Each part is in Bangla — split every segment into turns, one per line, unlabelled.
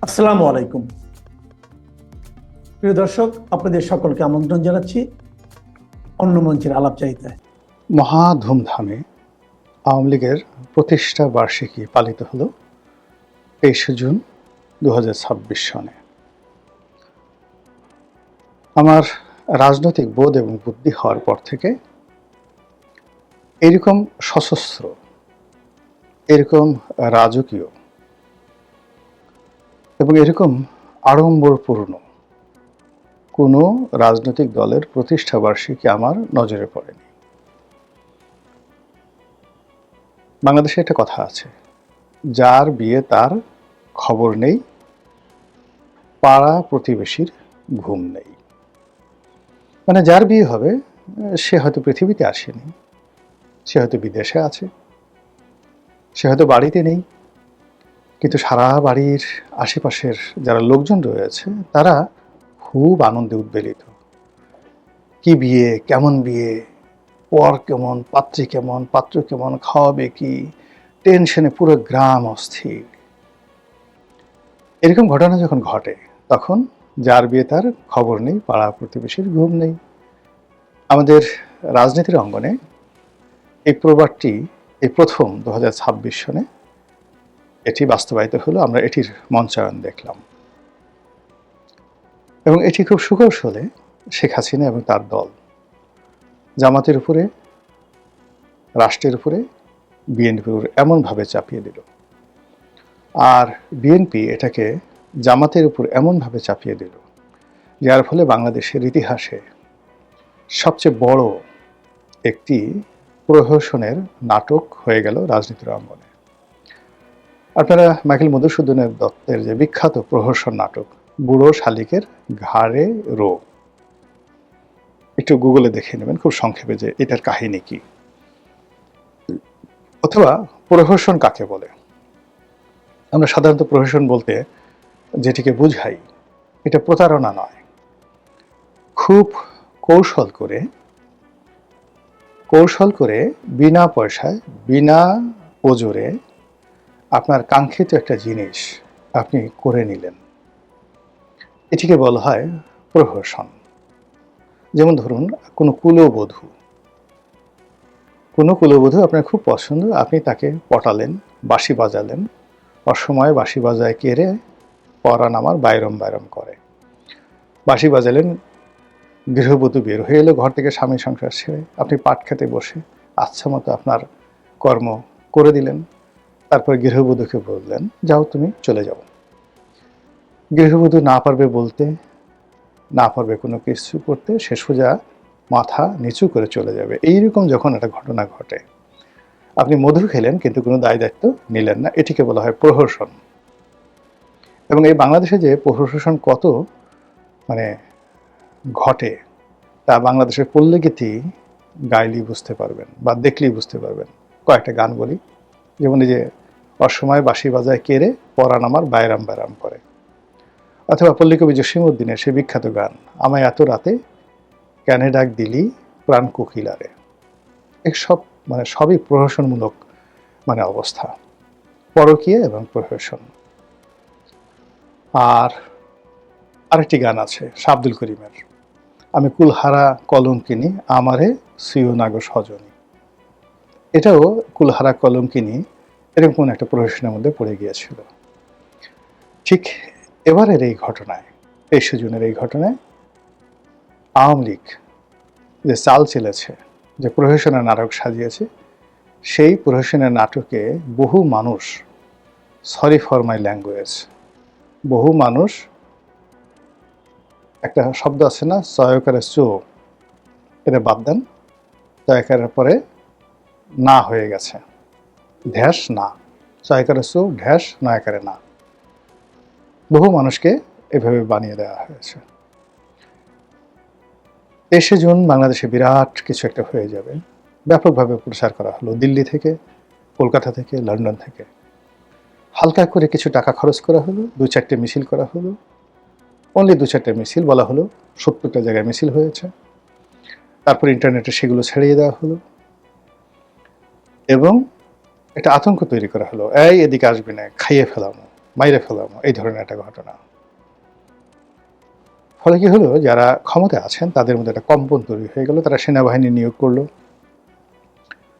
আসসালামু আলাইকুম প্রিয় দর্শক, আপনাদের সকলকে আমন্ত্রণ জানাচ্ছি অন্য মঞ্চের আলাপচারিতায়।
মহা ধুমধামে আওয়ামী লীগের প্রতিষ্ঠা বার্ষিকী পালিত হলো 23শে জুন 2026 সনে। আমার রাজনৈতিক বোধ এবং বুদ্ধি হওয়ার পর থেকে এরকম সশস্ত্র, এরকম রাজকীয় এবং এরকম আড়ম্বরপূর্ণ কোনো রাজনৈতিক দলের প্রতিষ্ঠা বার্ষিকী আমার নজরে পড়েনি। বাংলাদেশে একটা কথা আছে, যার বিয়ে তার খবর নেই, পাড়া প্রতিবেশীর ঘুম নেই। মানে যার বিয়ে হবে সে হয়তো পৃথিবীতে আসেনি, সে হয়তো বিদেশে আছে, সে হয়তো বাড়িতে নেই, কিন্তু সারা বাড়ির আশেপাশের যারা লোকজন রয়েছে তারা খুব আনন্দে উদ্বেলিত। কি বিয়ে, কেমন বিয়ে, পর কেমন, পাত্রী কেমন, পাত্র কেমন, খাওয়াবে কি, টেনশনে পুরো গ্রাম অস্থির। এরকম ঘটনা যখন ঘটে তখন যার বিয়ে তার খবর নেই, পাড়া প্রতিবেশীর ঘুম নেই। আমাদের রাজনীতির অঙ্গনে এই প্রবাদটি এই প্রথম 2026 সনে এটি বাস্তবায়িত হলো। আমরা এটির মঞ্চায়ন দেখলাম এবং এটি খুব সুকৌশলে শেখ হাসিনা এবং তার দল জামাতের উপরে, রাষ্ট্রের উপরে বিএনপির এমনভাবে চাপিয়ে দিল, আর বিএনপি এটাকে জামাতের উপর এমনভাবে চাপিয়ে দিল, যার ফলে বাংলাদেশের ইতিহাসে সবচেয়ে বড় একটি প্রহসনের নাটক হয়ে গেল রাজনীতির অঙ্গনে। আপনারা মাইকেল মধুসূদনের দত্তের যে বিখ্যাত প্রহসন নাটক বুড়ো শালিকের ঘাড়ে রো একটু গুগলে দেখে নেবেন খুব সংক্ষেপে যে এটার কাহিনী কি, অথবা প্রহসন কাকে বলে। আমরা সাধারণত প্রহসন বলতে যেটিকে বুঝাই, এটা প্রতারণা নয়, খুব কৌশল করে বিনা পয়সায়, বিনা ওজরে আপনার কাঙ্ক্ষিত একটা জিনিস আপনি করে নিলেন, এটিকে বলা হয় প্রহসন। যেমন ধরুন কোনো কুলবধূ আপনার খুব পছন্দ, আপনি তাকে পটালেন, বাঁশি বাজালেন, অসময়ে বাঁশি বাজায় কেড়ে পরাণ আমার বাইরম বাইরম করে। বাঁশি বাজালেন, গৃহবধূ বের হয়ে এলো ঘর থেকে স্বামী সংসার ছেড়ে, আপনি পাট খেতে বসে আচ্ছা মতো আপনার কর্ম করে দিলেন। তারপর গৃহবধূকে বললেন, যাও তুমি চলে যাও। গৃহবধূ না পারবে বলতে, না পারবে কোনো কিছু করতে, সে সোজা মাথা নিচু করে চলে যাবে। এইরকম যখন একটা ঘটনা ঘটে, আপনি মধু খেলেন কিন্তু কোনো দায় দায়িত্ব নিলেন না, এটিকে বলা হয় প্রহসন। এবং এই বাংলাদেশে যে প্রহসন কত মানে ঘটে তা বাংলাদেশের পল্লীগীতি গাইলেই বুঝতে পারবেন বা দেখলেই বুঝতে পারবেন। কয়েকটা গান বলি, যেমন এই যে অসময়ে বাঁশি বাজায় কেড়ে পরাণ আমার বাইরাম বাইরাম করে, অথবা পল্লীকবি জসীমউদ্দিনের সে বিখ্যাত গান আমায় এত রাতে ক্যানে ডাক দিলি প্রাণ কোকিলারে। এসব সবই প্রহসনমূলক অবস্থা, পরকীয়া এবং প্রহসন। আর আরেকটি গান আছে শাহ আব্দুল করিমের, আমি কুলহারা কলঙ্কিনী আমারে সিও নাগো সজনী। এটাও কুলহারা কলঙ্কিনী এরকম কোন একটা প্রহসনের মধ্যে পড়ে গিয়েছিল। ঠিক এবারের এই ঘটনায়, 23শে জুনের এই ঘটনায় আওয়ামী লীগ যে চাল চেলেছে, যে প্রহসনের নাটক সাজিয়েছে, সেই প্রহসনের নাটকে বহু মানুষ, সরি ফর মাই ল্যাঙ্গুয়েজ, বহু মানুষ, একটা শব্দ আছে না চয়কারে চো, এটা বাদ দেন, চয়কারের পরে না হয়ে গেছে, ঢ্যাস না, চয়কারে চো ঢ্যাস নয়কারে না, বহু মানুষকে এভাবে বানিয়ে দেওয়া হয়েছে। 23শে জুন বাংলাদেশে বিরাট কিছু একটা হয়ে যাবে, ব্যাপকভাবে প্রচার করা হলো, দিল্লি থেকে, কলকাতা থেকে, লন্ডন থেকে। হালকা করে কিছু টাকা খরচ করা হলো, 2-4টে মিছিল করা হলো, অনলি 2-4টে মিছিল, বলা হলো 70টা জায়গায় মিছিল হয়েছে। তারপর ইন্টারনেটে সেগুলো ছড়িয়ে দেওয়া হলো এবং একটা আতঙ্ক তৈরি করা হলো, এই এদিকে আসবে না, খাইয়ে ফেলাম। মাইরে ফেলাম, এই ধরনের একটা ঘটনা। ফলে কি হলো, যারা ক্ষমতায় আছেন তাদের মধ্যে একটা কম্পন তৈরি হয়ে গেল। তারা সেনাবাহিনী নিয়োগ করলো।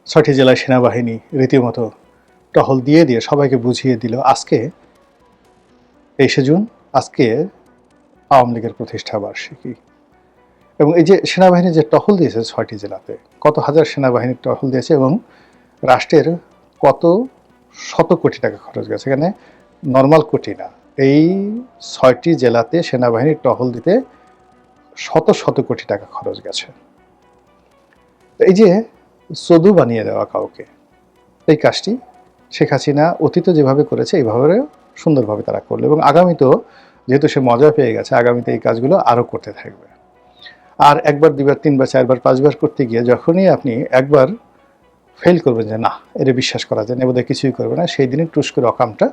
৬টি জেলায় সেনাবাহিনী রীতিমতো টহল দিয়ে দিয়ে সবাইকে বুঝিয়ে দিল আজকে ২৩শে জুন, আজকে আওয়ামী লীগের প্রতিষ্ঠা বার্ষিকী। এবং এই যে সেনাবাহিনী যে টহল দিয়েছে ৬টি জেলাতে, কত হাজার সেনাবাহিনীর টহল দিয়েছে এবং রাষ্ট্রের কত শত কোটি টাকা খরচ গেছে। এখানে নর্মাল কোটি না, এই ৬টি জেলাতে সেনাবাহিনীর টহল দিতে শত শত কোটি টাকা খরচ গেছে। এই যে চদু বানিয়ে দেওয়া কাউকে, এই কাজটি শেখ হাসিনা অতীতে যেভাবে করেছে এইভাবে সুন্দরভাবে তারা করলো। এবং আগামীতেও যেহেতু সে মজা পেয়ে গেছে, আগামীতে এই কাজগুলো আরও করতে থাকবে। আর একবার, দুইবার, তিনবার, চারবার, পাঁচবার করতে গিয়ে যখনই আপনি একবার ফেল করবেন যে না এটা বিশ্বাস করা যায় না, বোধহয় কিছুই করবে না, সেই দিনই টুস করে অকামটা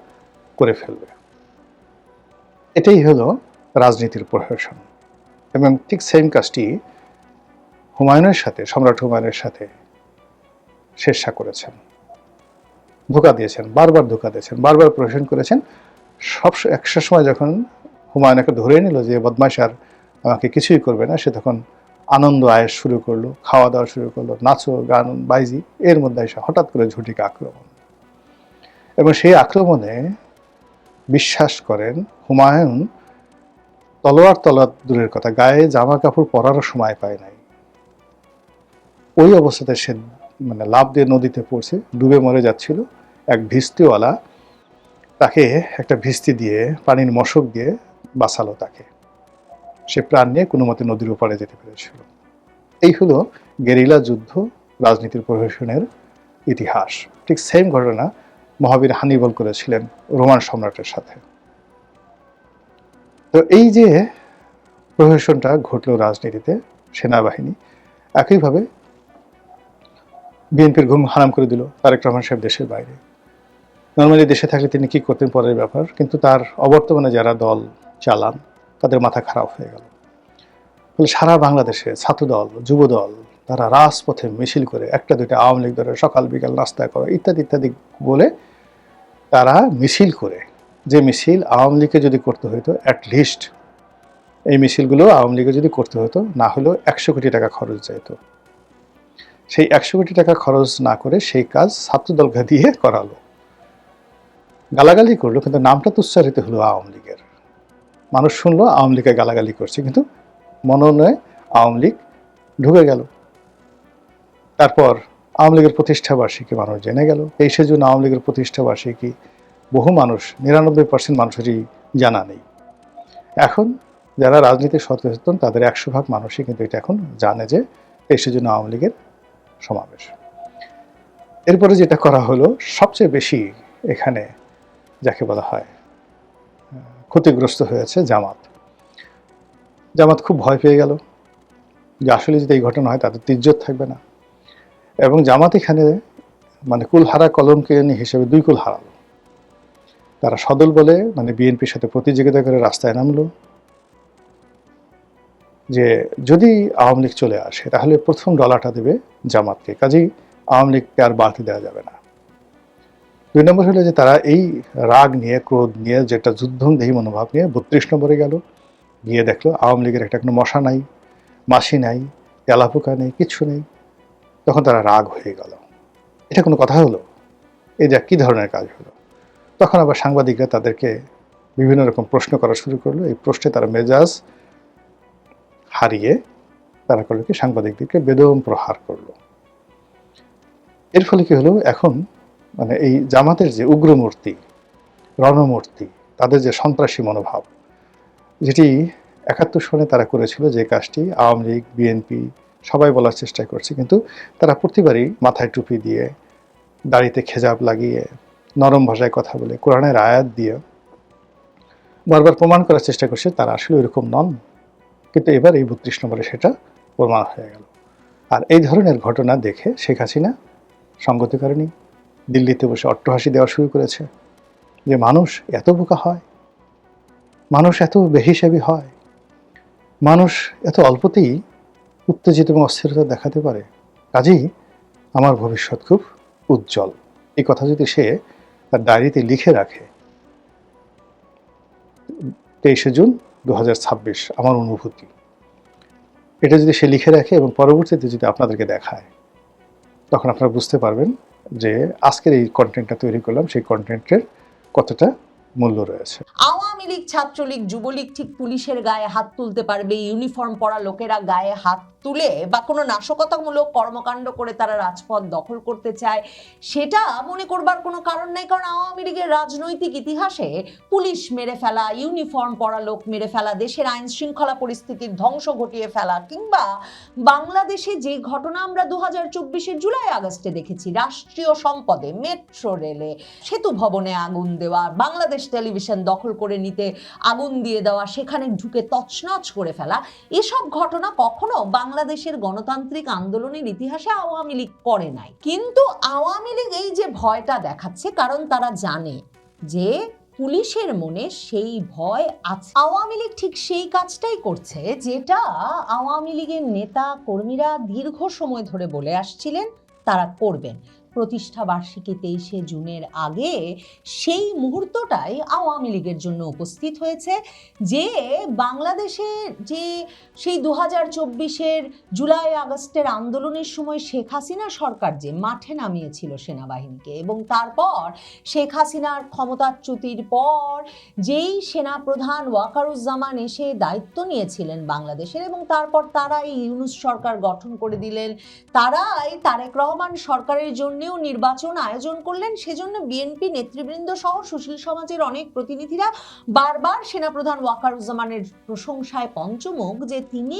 করে ফেলবে। এটাই হলো রাজনীতির প্রহসন। এবং ঠিক সেম কাজটি হুমায়ুনের সাথে, সম্রাট হুমায়ুনের সাথে শেরশাহ করেছেন। ধোঁকা দিয়েছেন, বারবার ধোঁকা দিয়েছেন, বারবার প্রহসন করেছেন। একটা সময় যখন হুমায়ুনকে ধরে নিল যে বদমাশ আর আমাকে কিছুই করবে না, সে তখন আনন্দ আয়েস শুরু করলো, খাওয়া দাওয়া শুরু করলো, নাচো গান বাইজি, এর মধ্যে এসে হঠাৎ করে ঝটিকা আক্রমণ। এবং সেই আক্রমণে বিশ্বাস করেন হুমায়ুন তলোয়ার দূরের কথা, গায়ে জামা কাপড় পরারও সময় পায় নাই। ওই অবস্থাতে সে লাফ দিয়ে নদীতে পড়ছে, ডুবে মরে যাচ্ছিল। এক ভিস্তিওয়ালা তাকে একটা ভিস্তি দিয়ে, পানির মশক দিয়ে বাঁচালো তাকে। সে প্রাণ নিয়ে কোনো মতে নদীর ওপারে যেতে পেরেছিল। এই হলো গেরিলা যুদ্ধ, রাজনীতির প্রহসনের ইতিহাস। ঠিক সেম ঘটনা মহাবীর হানিবল করেছিলেন রোমান সম্রাটের সাথে। তো এই যে প্রহসনটা ঘটলো রাজনীতিতে, সেনাবাহিনী একইভাবে বিএনপির ঘুম হারাম করে দিল। তারেক রহমান সাহেব দেশের বাইরে, নর্মালি দেশে থাকলে তিনি কি করতেন পরের ব্যাপার, কিন্তু তার অবর্তমানে যারা দল চালান তাদের মাথা খারাপ হয়ে গেল। ফলে সারা বাংলাদেশে ছাত্রদল, যুবদল তারা রাজপথে মিছিল করে, একটা দুইটা আওয়ামী লীগ ধরে সকাল বিকাল নাস্তা করা ইত্যাদি ইত্যাদি বলে তারা মিছিল করে, যে মিছিল আওয়ামী লীগকে যদি করতে হতো, অ্যাটলিস্ট এই মিছিলগুলো আওয়ামী লীগে যদি করতে হতো, না হলেও ১০০ কোটি টাকা খরচ যেত। সেই ১০০ কোটি টাকা খরচ না করে সেই কাজ ছাত্রদলকে দিয়ে করালো। গালাগালি করলো, কিন্তু নামটা তো উচ্চারিত হলো আওয়ামী লীগের। মানুষ শুনলো আওয়ামী লীগকে গালাগালি করছে, কিন্তু মনোনয়ে আওয়ামী লীগ ঢুকে গেল। তারপর আওয়ামী লীগের প্রতিষ্ঠা বার্ষিকী মানুষ জেনে গেল। ২৩শে জুন আওয়ামী লীগের প্রতিষ্ঠা বার্ষিকী বহু মানুষ, ৯৯% মানুষেরই জানা নেই। এখন যারা রাজনীতি সচেতন তাদের ১০০ ভাগ মানুষই কিন্তু এটা এখন জানে যে ২৩শে জুন আওয়ামী লীগের সমাবেশ। এরপরে যেটা করা হলো, সবচেয়ে বেশি এখানে যাকে বলা হয় ক্ষতিগ্রস্ত হয়েছে জামাত। জামাত খুব ভয় পেয়ে গেল যে আসলে যদি এই ঘটনা হয় তাদের তো ইজ্জত থাকবে না। এবং জামাত এখানে কুলহারা কলঙ্কিনী হিসেবে ২ কুল হারালো। তারা সদল বলে বিএনপির সাথে প্রতিযোগিতা করে রাস্তায় নামলো যে যদি আওয়ামী লীগ চলে আসে তাহলে প্রথম ডলারটা দেবে জামাতকে, কাজেই আওয়ামী লীগকে আর বাড়তি দেওয়া যাবে না। ২ নম্বর হলো যে তারা এই রাগ নিয়ে, ক্রোধ নিয়ে, যেটা যুদ্ধংদেহী মনোভাব নিয়ে ৩২ নম্বরে গেল, গিয়ে দেখলো আওয়ামী লীগের একটা কোনো মশা নাই, মাসি নাই, তেলাপোকা নেই, কিচ্ছু নেই। তখন তারা রাগ হয়ে গেল। এটা কোনো কথা হলো? এই যা কী ধরনের কাজ হলো? তখন আবার সাংবাদিকরা তাদেরকে বিভিন্ন রকম প্রশ্ন করা শুরু করলো। এই প্রশ্নে তারা মেজাজ হারিয়ে তারা করলো কি, সাংবাদিকদেরকে বেদম প্রহার করলো। এর ফলে কি হলো, এখন এই জামাতের যে উগ্রমূর্তি, রণমূর্তি, তাদের যে সন্ত্রাসী মনোভাব, যেটি ৭১ সনে তারা করেছিল, যে কাজটি আওয়ামী লীগ, বিএনপি সবাই বলার চেষ্টা করছে, কিন্তু তারা প্রতিবারই মাথায় টুপি দিয়ে, দাড়িতে খেজাব লাগিয়ে, নরম ভাষায় কথা বলে, কোরআনের আয়াত দিয়ে বারবার প্রমাণ করার চেষ্টা করছে তারা আসলে ওইরকম নন। কিন্তু এবার এই ৩২ নম্বরে সেটা প্রমাণ হয়ে গেল। আর এই ধরনের ঘটনা দেখে শেখ হাসিনা সঙ্গতি করেনি, দিল্লিতে বসে অট্টহাসি দেওয়া শুরু করেছে যে মানুষ এত বোকা হয়, মানুষ এত বেহিসাবি হয়, মানুষ এত অল্পতেই উত্তেজিত এবং অস্থিরতা দেখাতে পারে, কাজেই আমার ভবিষ্যৎ খুব উজ্জ্বল। এই কথা যদি সে তার ডায়েরিতে লিখে রাখে 23শে জুন 2026 আমার অনুভূতি। এটা যদি সে লিখে রাখে এবং পরবর্তীতে যদি আপনাদেরকে দেখায়, তখন আপনারা বুঝতে পারবেন যে আজকের এই কন্টেন্টটা তৈরি করলাম, সেই কন্টেন্টের কতটা মূল্য রয়েছে।
আওয়ামী লীগ, ছাত্রলীগ, যুবলীগ ঠিক পুলিশের গায়ে হাত তুলতে পারবে, ইউনিফর্ম পরা লোকেরা গায়ে হাত তুলে বা কোনো নাশকতামূলক কর্মকাণ্ড করে তারা রাজপথ দখল করতে চায়, সেটা মনে করবার কোনো কারণ নেই। কারণ আওয়ামী লীগের রাজনৈতিক ইতিহাসে পুলিশ মেরে ফেলা, ইউনিফর্ম পরা লোক মেরে ফেলা, দেশের আইন শৃঙ্খলা পরিস্থিতির ধ্বংস ঘটিয়ে ফেলা, কিংবা বাংলাদেশে যে ঘটনা আমরা 2024-এর জুলাই আগস্টে দেখেছি, রাষ্ট্রীয় সম্পদে, মেট্রো রেলে, সেতু ভবনে আগুন দেওয়া, বাংলাদেশ টেলিভিশন দখল করে নিতে আগুন দিয়ে দেওয়া, সেখানে ঢুকে তছনছ করে ফেলা, এসব ঘটনা কখনো বাংলাদেশের গণতান্ত্রিক আন্দোলনের ইতিহাসে আওয়ামী লীগ করে নাই। কিন্তু আওয়ামী লীগ এই যে ভয়টা দেখাচ্ছে, কারণ তারা জানে যে পুলিশের মনে সেই ভয় আছে। আওয়ামী লীগ ঠিক সেই কাজটাই করছে যেটা আওয়ামী লীগের নেতা কর্মীরা দীর্ঘ সময় ধরে বলে আসছিলেন তারা করবেন। প্রতিষ্ঠা বার্ষিকী 23শে জুনের আগে সেই মুহূর্তটাই আওয়ামী লীগের জন্য উপস্থিত হয়েছে, যে বাংলাদেশে যে সেই 2024-এর জুলাই আগস্টের আন্দোলনের সময় শেখ হাসিনা সরকার যে মাঠে নামিয়েছিল সেনাবাহিনীকে, এবং তারপর শেখ হাসিনার ক্ষমতাচ্যুতির পর যেই সেনাপ্রধান ওয়াকারুজ্জামান এসে দায়িত্ব নিয়েছিলেন বাংলাদেশের, এবং তারপর তারাই ইউনূস সরকার গঠন করে দিলেন, তারাই তারেক রহমান সরকারের জন্য নির্বাচন আয়োজন করলেন। সেজন্য বিএনপি নেতৃবৃন্দ সহ সুশীল সমাজের অনেক প্রতিনিধিরা বারবার সেনাপ্রধান ওয়াকারুজ্জামানের প্রশংসায় পঞ্চমুখ, যে তিনি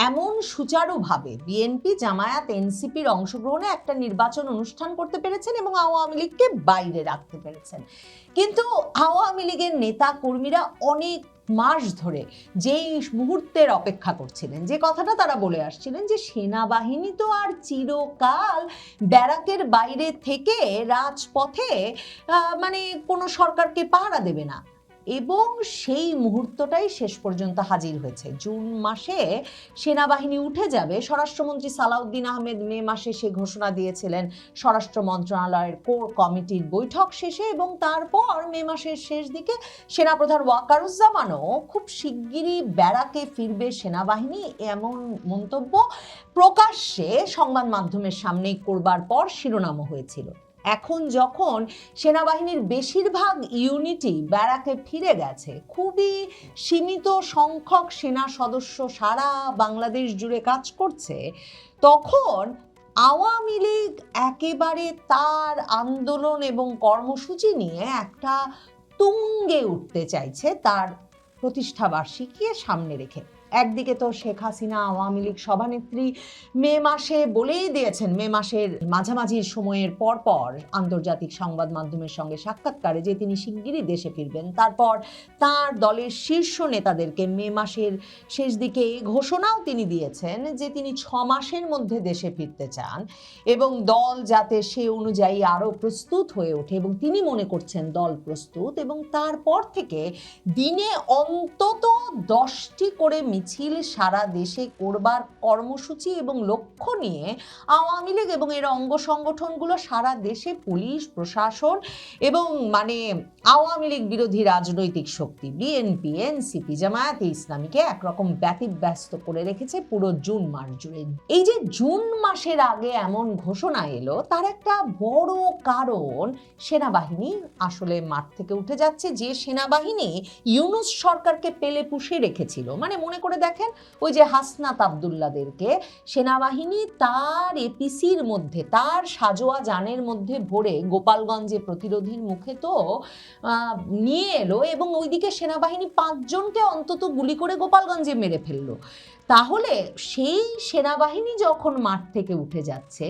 এমন সুচারুভাবে বিএনপি, জামায়াত, এনসিপির অংশগ্রহণে একটা নির্বাচন অনুষ্ঠান করতে পেরেছেন এবং আওয়ামী লীগকে বাইরে রাখতে পেরেছেন। কিন্তু আওয়ামী লীগের নেতা কর্মীরা অনেক মাস ধরে যেই মুহূর্তের অপেক্ষা করছিলেন, যে কথাটা তারা বলে আসছিলেন, যে সেনাবাহিনী তো আর চিরকাল ব্যারাকের বাইরে থেকে রাজপথে মানে কোনো সরকারকে পাহারা দেবে না, এবং সেই মুহূর্তটাই শেষ পর্যন্ত হাজির হয়েছে। জুন মাসে সেনাবাহিনী উঠে যাবে। স্বরাষ্ট্রমন্ত্রী সালাউদ্দিন আহমেদ মে মাসে সে ঘোষণা দিয়েছিলেন স্বরাষ্ট্র মন্ত্রণালয়ের কোর কমিটির বৈঠক শেষে, এবং তারপর মে মাসের শেষ দিকে সেনাপ্রধান ওয়াকারুজ্জামানও খুব শিগগিরই ব্যারাকে ফিরবে সেনাবাহিনী, এমন মন্তব্য প্রকাশ্যে সংবাদ মাধ্যমের সামনেই করবার পর শিরোনামও হয়েছিল। এখন যখন সেনাবাহিনীর বেশিরভাগ ইউনিটই ব্যারাকে ফিরে গেছে, খুবই সীমিত সংখ্যক সেনা সদস্য সারা বাংলাদেশ জুড়ে কাজ করছে, তখন আওয়ামী লীগ একেবারে তার আন্দোলন এবং কর্মসূচি নিয়ে একটা তুঙ্গে উঠতে চাইছে তার প্রতিষ্ঠা বার্ষিকী সামনে রেখে। একদিকে তো শেখ হাসিনা আওয়ামী লীগ সভানেত্রী মে মাসে বলেই দিয়েছেন, মে মাসের মাঝামাঝি সময়ের পর আন্তর্জাতিক সংবাদ মাধ্যমের সঙ্গে সাক্ষাৎকারে, যে তিনি শিগগিরই দেশে ফিরবেন। তারপর তার দলের শীর্ষ নেতাদেরকে মে মাসের শেষ দিকে ঘোষণাও তিনি দিয়েছেন যে তিনি 6 মাসের মধ্যে দেশে ফিরতে চান, এবং দল যাতে সে অনুযায়ী আরও প্রস্তুত হয়ে ওঠে, এবং তিনি মনে করছেন দল প্রস্তুত। এবং তারপর থেকে দিনে অন্তত 10টি করে মিছিল সারা দেশে করবার কর্মসূচি এবং লক্ষ্য নিয়ে আওয়ামী লীগ এবং এর অঙ্গ সংগঠনগুলো সারা দেশে পুলিশ প্রশাসন এবং মানে আওয়ামী লীগ বিরোধী রাজনৈতিক শক্তি বিএনপি, এনসিপি, জামায়াতে ইসলামীকে একরকম ব্যতিব্যস্ত করে রেখেছে পুরো জুন মাস জুড়ে। এই যে জুন মাসের আগে এমন ঘোষণা এলো, তার একটা বড় কারণ সেনাবাহিনী আসলে মাঠ থেকে উঠে যাচ্ছে, যে সেনাবাহিনী ইউনূস সরকারকে পেলে পুষে রেখেছিল। মানে মনে করে দেখেন, ওই যে হাসনাত আবদুল্লাদেরকে সেনাবাহিনী তার এপিসির মধ্যে, তার সাজোয়া যানের মধ্যে ভরে গোপালগঞ্জে প্রতিরোধের মুখে তো নিয়ে এলো, এবং ওইদিকে সেনাবাহিনী 5 জনকে অন্তত গুলি করে গোপালগঞ্জে মেরে ফেললো। তাহলে সেই সেনাবাহিনী যখন মাঠ থেকে উঠে যাচ্ছে,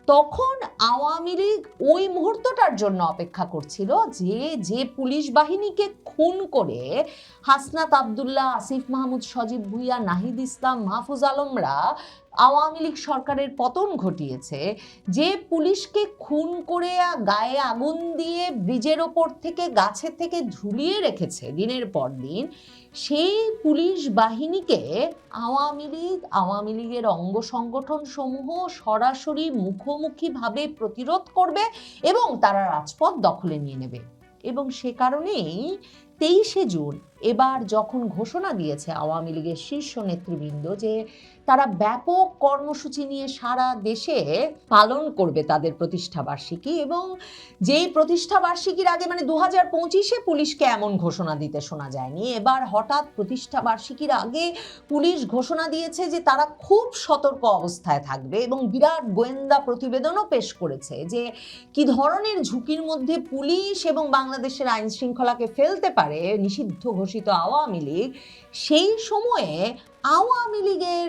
তখন আওয়ামী লীগ ওই মুহূর্তটার জন্য অপেক্ষা করছিল, যে পুলিশ বাহিনীকে খুন করে হাসনাত আবদুল্লাহ, আসিফ মাহমুদ, সজীব ভুইয়া, নাহিদ ইসলাম, মাহফুজ আলমরা আওয়ামী লীগ সরকারের পতন ঘটিয়েছে, যে পুলিশকে খুন করে গায়ে আগুন দিয়ে ব্রিজের ওপর থেকে গাছের থেকে ঝুলিয়ে রেখেছে দিনের পর দিন, সেই পুলিশ বাহিনীকে আওয়ামী লীগের অঙ্গ সংগঠন সমূহ সরাসরি মুখোমুখিভাবে প্রতিরোধ করবে এবং তারা রাজপথ দখলে নিয়ে নেবে। এবং সে কারণেই 23শে জুন এবার যখন ঘোষণা দিয়েছে আওয়ামী লীগের শীর্ষ নেতৃবৃন্দ যে তারা ব্যাপক কর্মসূচি নিয়ে সারা দেশে পালন করবে তাদের প্রতিষ্ঠাবার্ষিকী, এবং যেই প্রতিষ্ঠাবার্ষিকীর আগে মানে 2025-এ পুলিশকে এমন ঘোষণা দিতে শোনা যায়নি, এবার হঠাৎ প্রতিষ্ঠাবার্ষিকীর আগে পুলিশ ঘোষণা দিয়েছে যে তারা খুব সতর্ক অবস্থায় থাকবে এবং বিরাট গোয়েন্দা প্রতিবেদনও পেশ করেছে যে কি ধরনের ঝুঁকির মধ্যে পুলিশ এবং বাংলাদেশের আইন শৃঙ্খলাকে ফেলতে পারে নিষিদ্ধ ঘোষিত আওয়ামী লীগ। সেই সময়ে আওয়ামী লীগের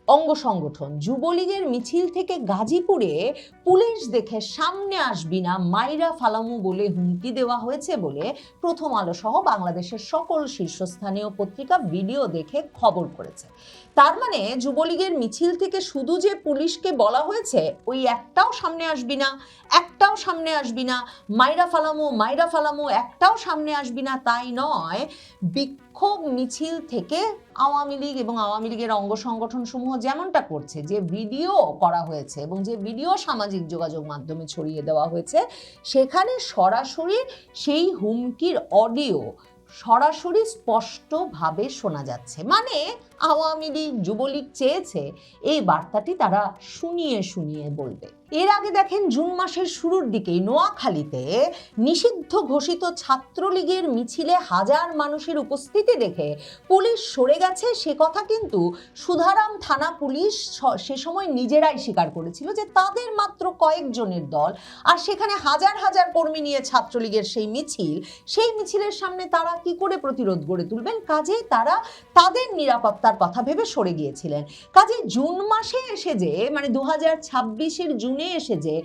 অঙ্গ সংগঠন যুবলীগের মিছিল থেকে গাজীপুরে পুলিশ দেখে সামনে আসবি না, মাইরা ফালামু বলে হুমকি দেওয়া হয়েছে বলে প্রথম আলো সহ বাংলাদেশের সকল শীর্ষস্থানীয় পত্রিকা ভিডিও দেখে খবর করেছে। তার মানে যুবলীগের মিছিল থেকে শুধু যে পুলিশকে বলা হয়েছে ওই একটাও সামনে আসবি না, একটাও সামনে আসবি না, মাইরা ফালামু একটাও সামনে আসবি না, তাই নয়, বিক্ষোভ মিছিল থেকে আওয়ামী লীগ এবং আওয়ামী লীগের অঙ্গ সংগঠন সমূহ যেমনটা করছে, যে ভিডিও করা হয়েছে এবং যে ভিডিও সামাজিক যোগাযোগ মাধ্যমে ছড়িয়ে দেওয়া হয়েছে, সেখানে সরাসরি সেই হুমকির অডিও সরাসরি স্পষ্টভাবে শোনা যাচ্ছে। মানে আওয়ামী লীগ যুবলীগ চেয়েছে এই বার্তাটি তারা শুনিয়ে শুনিয়ে বলবে। এর আগে দেখেন জুন মাসের শুরুর দিকেই নোয়াখালীতে নিষিদ্ধ ঘোষিত ছাত্রলীগের মিছিলে হাজার মানুষের উপস্থিতি দেখে পুলিশ সরে গেছে, সে কথা কিন্তু সুধারাম থানা পুলিশ সে সময় নিজেরাই স্বীকার করেছিল যে তাদের মাত্র কয়েকজনের দল, আর সেখানে হাজার হাজার কর্মী নিয়ে ছাত্রলীগের সেই মিছিল, সেই মিছিলের সামনে তারা কি করে প্রতিরোধ গড়ে তুলবেন, কাজেই তারা তাদের নিরাপত্তার কথা ভেবে সরে গিয়েছিলেন। কাজে জুন মাসে এসে যে মানে 2026-এর জুনে এসে যে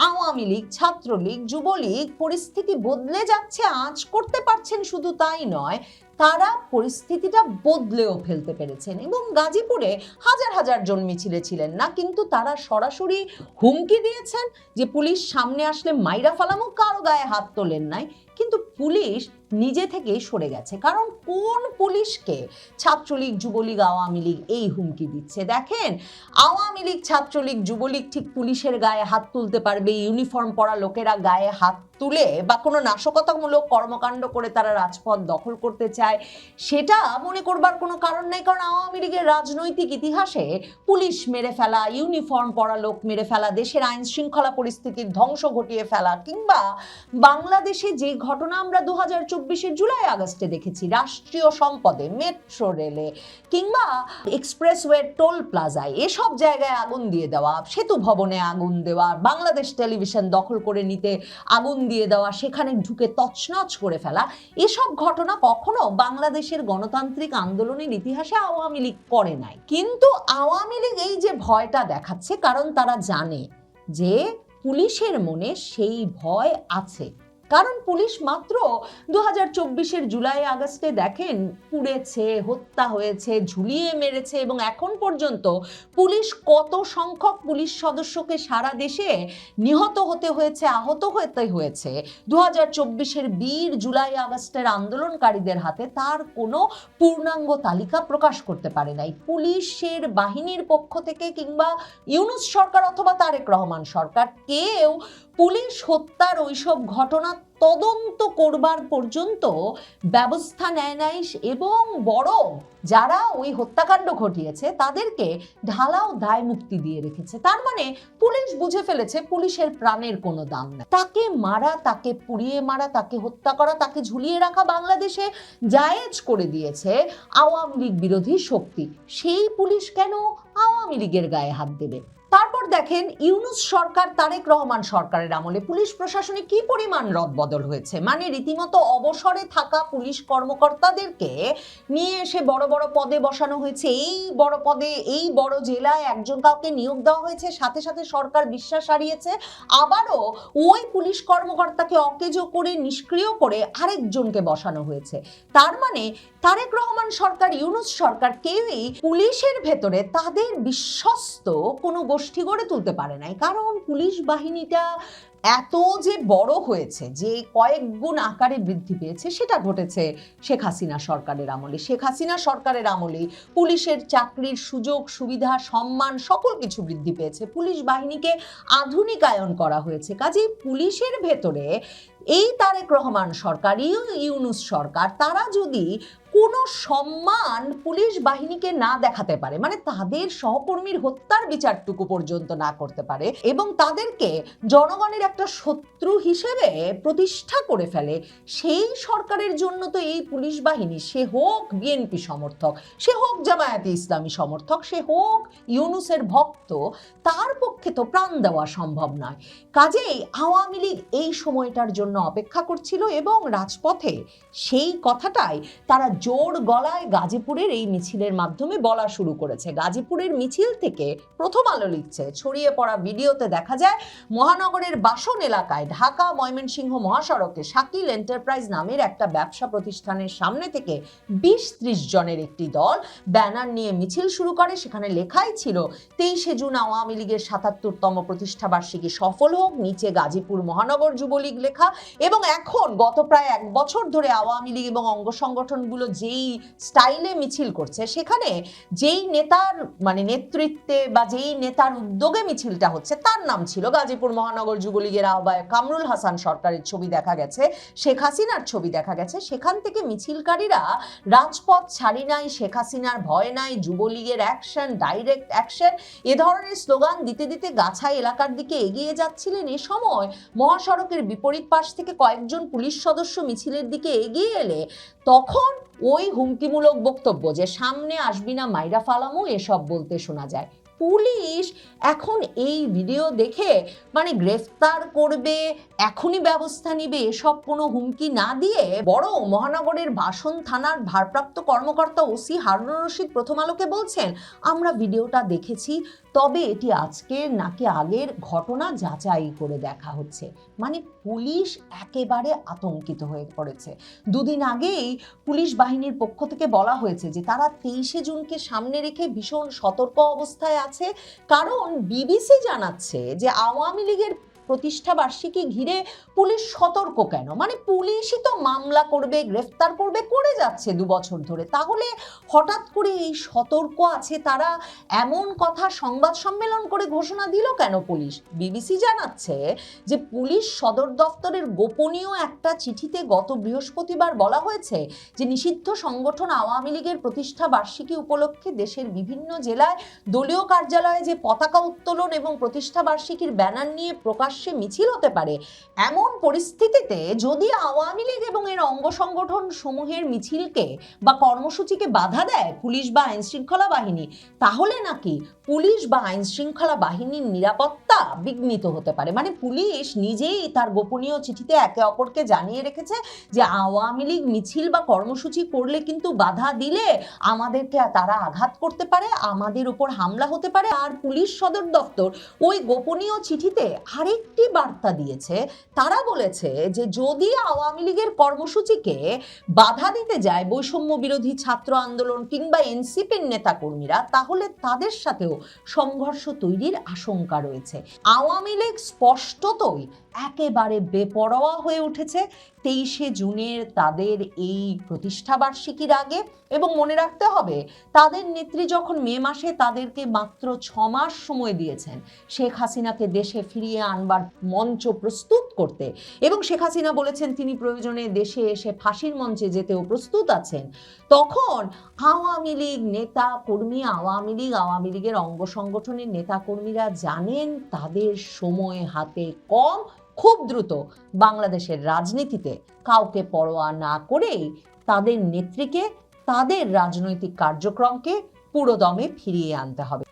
আওয়ামী লীগ ছাত্রলীগ যুবলীগ পরিস্থিতি বদলে যাচ্ছে আঁচ করতে পারছেন, শুধু তাই নয়, তারা পরিস্থিতিটা বদলেও ফেলতে পেরেছেন এবং গাজীপুরে হাজার হাজার জন মিছিলে ছিলেন না, কিন্তু তারা সরাসরি হুমকি দিয়েছেন যে পুলিশ সামনে আসলে মাইরা ফালামু, কারো গায়ে হাত তোলেন নাই, কিন্তু পুলিশ নিজে থেকেই সরে গেছে। কারণ কোন পুলিশকে ছাত্রলীগ যুবলীগ আওয়ামী লীগ এই হুমকি দিচ্ছে? দেখেন, আওয়ামী লীগ ছাত্রলীগ যুবলীগ ঠিক পুলিশের গায়ে হাত তুলতে পারবে, ইউনিফর্ম পরা লোকেরা গায়ে হাত তুলে বা কোনো নাশকতামূলক কর্মকাণ্ড করে তারা রাজপথ দখল করতে চায়, সেটা মনে করবার কোনো কারণ নেই। কারণ আওয়ামী লীগের রাজনৈতিক ইতিহাসে পুলিশ মেরে ফেলা, ইউনিফর্ম পরা লোক মেরে ফেলা, দেশের আইন শৃঙ্খলা পরিস্থিতির ধ্বংস ঘটিয়ে ফেলা, কিংবা বাংলাদেশে যে ঘটনা আমরা 2024-এর জুলাই আগস্টে দেখেছি, রাষ্ট্রীয় সম্পদে, মেট্রো রেলে কিংবা এক্সপ্রেসওয়ে টোল প্লাজায় এসব জায়গায় আগুন দিয়ে দেওয়া, সেতু ভবনে আগুন দেওয়া, বাংলাদেশ টেলিভিশন দখল করে নিতে আগুন দিয়ে দেওয়া, সেখানে ঢুকে তছনছ করে ফেলা, এসব ঘটনা কখনো বাংলাদেশের গণতান্ত্রিক আন্দোলনের ইতিহাসে আওয়ামী লীগ করে নাই। কিন্তু আওয়ামী লীগ এই যে ভয়টা দেখাচ্ছে, কারণ তারা জানে যে পুলিশের মনে সেই ভয় আছে। কারণ পুলিশ মাত্র 2024-এর জুলাই আগস্টে দেখেন পুড়েছে, হত্যা হয়েছে, ঝুলিয়ে মেরেছে, এবং এখন পর্যন্ত পুলিশ কত সংখ্যক পুলিশ সদস্যকে সারা দেশে নিহত হতে হয়েছে, আহত হতে হয়েছে 2024-এর বীর জুলাই আগস্টের আন্দোলনকারীদের হাতে, তার কোনো পূর্ণাঙ্গ তালিকা প্রকাশ করতে পারে নাই পুলিশের বাহিনীর পক্ষ থেকে, কিংবা ইউনূস সরকার অথবা তারেক রহমান সরকার কেউ পুলিশ হত্যার ওইসব ঘটনা তদন্ত করবার পর্যন্ত ব্যবস্থা নেয় নাই, এবং বরং যারা ওই হত্যাকাণ্ড ঘটিয়েছে তাদেরকে ঢালাও দায় মুক্তি দিয়ে রেখেছে। তার মানে পুলিশ বুঝে ফেলেছে পুলিশের প্রাণের কোনো দাম নেই। তাকে মারা, তাকে পুড়িয়ে মারা, তাকে হত্যা করা, তাকে ঝুলিয়ে রাখা বাংলাদেশে জায়েজ করে দিয়েছে আওয়ামী লীগ বিরোধী শক্তি। সেই পুলিশ কেন আওয়ামী লীগের গায়ে হাত দেবে? তারপর দেখেন ইউনূস সরকার তারেক রহমান সরকারের আমলে পুলিশ প্রশাসনে কি পরিমাণ রদবদল হয়েছে। মানে রীতিমতো অবসরে থাকা পুলিশ কর্মকর্তাদেরকে নিয়ে এসে বড় বড় পদে বসানো হয়েছে, এই বড় পদে এই বড় জেলায় একজন কাউকে নিয়োগ দেওয়া হয়েছে, সাথে সাথে সরকার বিশ্বাস হারিয়েছে, আবারও ওই পুলিশ কর্মকর্তাকে অকেজো করে নিষ্ক্রিয় করে আরেকজনকে বসানো হয়েছে। তার মানে তারেক রহমান সরকার ইউনূস সরকার কেউই পুলিশের ভেতরে তাদের বিশ্বস্ত কোনো গোষ্ঠী গড়ে তুলতে পারে নাই। কারণ পুলিশ বাহিনীটা এত যে বড় হয়েছে, যে কয়েক গুণ আকারে বৃদ্ধি পেয়েছে, সেটা ঘটেছে শেখ হাসিনা সরকারের আমলে। শেখ হাসিনা সরকারের আমলে পুলিশের চাকরির সুযোগ সুবিধা সম্মান সকল কিছু বৃদ্ধি পেয়েছে, পুলিশ বাহিনীকে আধুনিকায়ন করা হয়েছে। কাজেই পুলিশের ভেতরে এই তারেক রহমান সরকার, ইউনূস সরকার, তারা যদি কোনো সম্মান পুলিশ বাহিনীকে না দেখাতে পারে, মানে তাদের সহকর্মীর হত্যার বিচারটুকু পর্যন্ত না করতে পারে এবং তাদেরকে জনগণের একটা শত্রু হিসেবে প্রতিষ্ঠা করে ফেলে, সেই সরকারের জন্য তো এই পুলিশ বাহিনী, সে হোক বিএনপি সমর্থক, সে হোক জামায়াতে ইসলামী সমর্থক, সে হোক ইউনূসের ভক্ত, তার পক্ষে তো প্রাণ দেওয়া সম্ভব নয়। কাজেই আওয়ামী লীগ এই সময়টার জন্য অপেক্ষা করছিল এবং রাজপথে সেই কথাটাই তারা জোর গলায় গাজীপুরের এই মিছিলের মাধ্যমে বলা শুরু করেছে। গাজীপুরের মিছিল থেকে প্রথম আলো লিখছে, ছড়িয়ে পড়া ভিডিওতে দেখা যায় মহানগরের বাসন এলাকায় ঢাকা ময়মনসিংহ মহাসড়কে শাকিল এন্টারপ্রাইজ নামের একটা ব্যবসা প্রতিষ্ঠানের সামনে থেকে 20-30 জনের একটি দল ব্যানার নিয়ে মিছিল শুরু করে। সেখানে লেখাই ছিল 23শে জুন আওয়ামী লীগের 77তম প্রতিষ্ঠা বার্ষিকী সফল হোক, নিচে গাজীপুর মহানগর যুবলীগ লেখা। এবং এখন গত প্রায় 1 বছর ধরে আওয়ামী লীগ এবং অঙ্গ সংগঠনগুলো যেই স্টাইলে মিছিল করছে, সেখানে যেই নেতার মানে নেতৃত্বে বা যেই নেতার উদ্যোগে মিছিলটা হচ্ছে তার নাম ছিল গাজীপুর মহানগর যুবলীগের আহ্বায়ক কামরুল হাসান সরকারের ছবি দেখা গেছে, শেখ হাসিনার ছবি দেখা গেছে। সেখান থেকে মিছিলকারীরা রাজপথ ছাড়ি নাই, শেখ হাসিনার ভয় নাই, যুবলীগের অ্যাকশন, ডাইরেক্ট অ্যাকশন, এ ধরনের স্লোগান দিতে দিতে গাছাই এলাকার দিকে এগিয়ে যাচ্ছিলেন। এ সময় মহাসড়কের বিপরীত পাশ থেকে কয়েকজন পুলিশ সদস্য মিছিলের দিকে এগিয়ে এলে তখন ওই হুমকিমূলক বক্তব্য যে সামনে আসবি না মাইরা ফালামু, এসব বলতে শোনা যায়। পুলিশ এখন এই ভিডিও দেখে মানে গ্রেফতার করবে, এখনই ব্যবস্থা নিবে, এসব কোনো হুমকি না দিয়ে বরং মহানগরের বাসন থানার ভারপ্রাপ্ত কর্মকর্তা ওসি হারুনুর রশিদ প্রথম আলোকে বলছেন, আমরা ভিডিওটা দেখেছি, তবে এটি আজকের নাকি আগের ঘটনা যাচাই করে দেখা হচ্ছে। মানে পুলিশ একেবারে আতঙ্কিত হয়ে পড়েছে। 2 দিন আগেই পুলিশ বাহিনীর পক্ষ থেকে বলা হয়েছে যে তারা 23শে জুনকে সামনে রেখে ভীষণ সতর্ক অবস্থায় আছে, কারণ বিবিসি জানাচ্ছে যে আওয়ামী লীগের প্রতিষ্ঠা বার্ষিকী ঘিরে পুলিশ সতর্ক কেন? মানে পুলিশই তো মামলা করবে, গ্রেফতার করবে, করে যাচ্ছে 2 বছর ধরে, তাহলে হঠাৎ করে এই সতর্ক আছে তারা, এমন কথা সংবাদ সম্মেলন করে ঘোষণা দিল কেন পুলিশ? বিবিসি জানাচ্ছে যে পুলিশ সদর দপ্তরের গোপনীয় একটা চিঠিতে গত বৃহস্পতিবার বলা হয়েছে যে নিষিদ্ধ সংগঠন আওয়ামী লীগের প্রতিষ্ঠা বার্ষিকী উপলক্ষে দেশের বিভিন্ন জেলায় দলীয় কার্যালয়ে যে পতাকা উত্তোলন এবং প্রতিষ্ঠা বার্ষিকীর ব্যানার নিয়ে প্রকাশ্যে মিছিল হতে পারে, এমন পরিস্থিতিতে যদি আওয়ামী লীগ এবং এর অঙ্গ সংগঠন সমূহের মিছিলকে বা কর্মসূচিকে বাধা দেয় পুলিশ বা আইন শৃঙ্খলা বাহিনী, তাহলে নাকি পুলিশ বা আইন শৃঙ্খলা বাহিনীর নিরাপত্তা বিঘ্নিত হতে পারে। মানে পুলিশ নিজেই তার গোপনীয় চিঠিতে একে অপরকে জানিয়ে রেখেছে যে আওয়ামী লীগ মিছিল বা কর্মসূচি করলে কিন্তু বাধা দিলে আমাদেরকে তারা আঘাত করতে পারে, আমাদের উপর হামলা হতে পারে। আর পুলিশ সদর দপ্তর ওই গোপনীয় চিঠিতে আরেকটি বার্তা দিয়েছে, তারা বলেছে যে যদি আওয়ামী লীগের কর্মসূচিকে বাধা দিতে যায় বৈষম্য বিরোধী ছাত্র আন্দোলন কিংবা এনসিপির নেতাকর্মীরা, তাহলে তাদের সাথেও সংঘর্ষ তৈরির আশঙ্কা রয়েছে। আওয়ামী লীগ স্পষ্টতই একেবারে বেপরোয়া হয়ে উঠেছে 23শে জুনের তাদের এই প্রতিষ্ঠা বার্ষিকীর আগে। এবং মনে রাখতে হবে, তাদের নেত্রী যখন মে মাসে তাদেরকে মাত্র 6 মাস সময় দিয়েছেন শেখ হাসিনাকে দেশে ফিরিয়ে আনবার মঞ্চ প্রস্তুত করতে, এবং শেখ হাসিনা বলেছেন তিনি প্রয়োজনে দেশে এসে ফাঁসির মঞ্চে যেতেও প্রস্তুত আছেন, তখন আওয়ামী লীগ নেতা কর্মী, আওয়ামী লীগের অঙ্গ সংগঠনের নেতা কর্মীরা জানেন তাদের সময় হাতে কম, খুব দ্রুত বাংলাদেশের রাজনীতিতে কাউকে পরোয়া না করেই তাদের নেত্রীকে, তাদের রাজনৈতিক কার্যক্রমকে পুরোদমে ফিরিয়ে আনতে হবে।